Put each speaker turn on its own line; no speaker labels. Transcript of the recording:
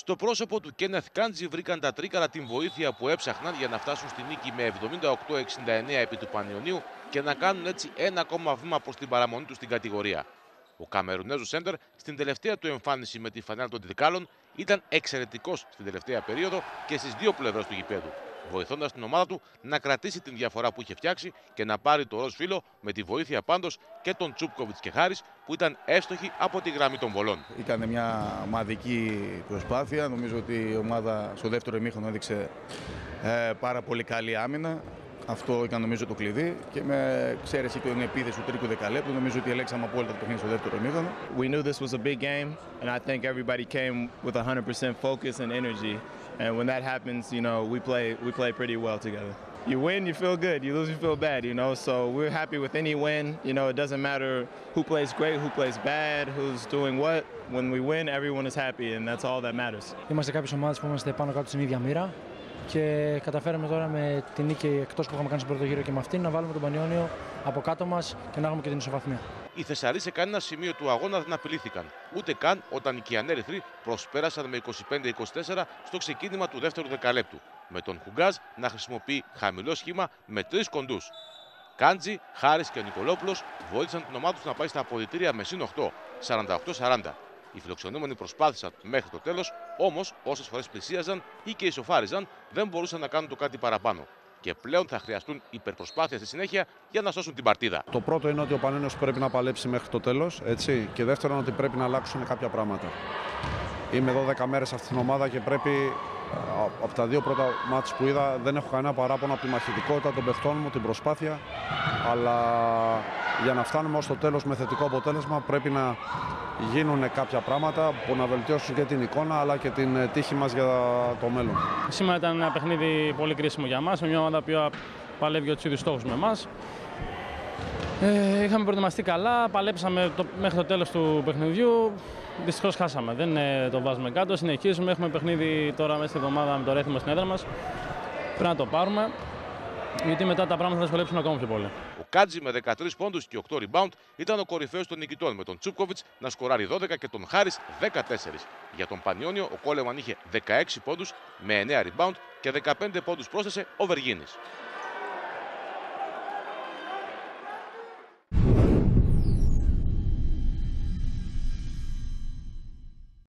Στο πρόσωπο του Κένεθ Κάντζη βρήκαν τα τρίκαρα την βοήθεια που έψαχναν για να φτάσουν στη νίκη με 78-69 επί του Πανιωνίου και να κάνουν έτσι ένα ακόμα βήμα προς την παραμονή του στην κατηγορία. Ο Καμερουνέζος σέντερ στην τελευταία του εμφάνιση με τη φανέλα των Τρικάλων ήταν εξαιρετικός στην τελευταία περίοδο και στις δύο πλευρές του γηπέδου, βοηθώντας την ομάδα του να κρατήσει την διαφορά που είχε φτιάξει και να πάρει το ροζ φύλλο με τη βοήθεια πάντως και των Τσούπκοβιτς και Χάρης που ήταν εύστοχοι από τη γραμμή των βολών.
Ήταν μια ομαδική προσπάθεια. Νομίζω ότι η ομάδα στο δεύτερο ημίχρονο έδειξε πάρα πολύ καλή άμυνα. Αυτό ήταν νομίζω το κλειδί και με εξαίρεση και την επίθεση του τρίτου δεκαλέπτου νομίζω ότι ελέγξαμε απόλυτα το παιχνίδι στο δεύτερο ημίχρονο.
We knew this was a big game and I think everybody came with 100% focus and energy. And when that happens, you know, we play pretty well together. You win, you feel good. You lose, you feel bad, you know. So we're happy with any win. You know, it doesn't matter who plays great, who plays bad, who's doing what. When we win, everyone is happy and that's all that matters.
Είμαστε κάποιες ομάδες που είμαστε πάνω κάτω στην ίδια μοίρα και καταφέραμε τώρα με την νίκη εκτός που είχαμε κάνει στον πρώτο γύρο και με αυτήν να βάλουμε τον Πανιώνιο από κάτω μας και να έχουμε και την ισοβαθμία.
Οι Θεσσαλοί σε κανένα σημείο του αγώνα δεν απειλήθηκαν, ούτε καν όταν οι Κιανέριθροι προσπέρασαν με 25-24 στο ξεκίνημα του δεύτερου δεκαλέπτου, με τον Χουγκάζ να χρησιμοποιεί χαμηλό σχήμα με τρεις κοντούς. Κάντζη, Χάρης και Νικολόπουλος βοήθησαν την ομάδα τους να πάει στα αποδυτήρια με συν 8, 48-40. Οι φιλοξενούμενοι προσπάθησαν μέχρι το τέλος, όμως όσες φορές πλησίαζαν ή και ισοφάριζαν δεν μπορούσαν να κάνουν το κάτι παραπάνω. Και πλέον θα χρειαστούν υπερπροσπάθεια στη συνέχεια για να σώσουν την παρτίδα.
Το πρώτο είναι ότι ο Πανιώνιος πρέπει να παλέψει μέχρι το τέλος, έτσι. Και δεύτερον ότι πρέπει να αλλάξουν κάποια πράγματα. Είμαι 12 μέρες σε αυτήν την ομάδα και πρέπει από τα δύο πρώτα μάτς που είδα δεν έχω κανένα παράπονο από τη μαχητικότητα των παιχτών μου, την προσπάθεια. Αλλά για να φτάνουμε ως το τέλος με θετικό αποτέλεσμα πρέπει να γίνουν κάποια πράγματα που να βελτιώσουν και την εικόνα αλλά και την τύχη μας για το μέλλον.
Σήμερα ήταν ένα παιχνίδι πολύ κρίσιμο για μας, με μια ομάδα που παλεύει για τους ίδιους στόχους με εμάς. Είχαμε προετοιμαστεί καλά, παλέψαμε μέχρι το τέλος του παιχνιδιού. Δυστυχώς χάσαμε, δεν το βάζουμε κάτω, συνεχίζουμε, έχουμε παιχνίδι τώρα μέσα στη εβδομάδα με το Ρέθιμο στην έδρα μας. Πρέπει να το πάρουμε, γιατί μετά τα πράγματα θα δυσκολέψουν ακόμα πιο πολύ.
Ο Κάντζη με 13 πόντους και 8 rebound ήταν ο κορυφαίος των νικητών, με τον Τσούπκοβιτς να σκοράρει 12 και τον Χάρης 14. Για τον Πανιώνιο ο Κόλεμαν είχε 16 πόντους με 9 rebound και 15 πόντους πρόσθεσε ο Βεργίνης.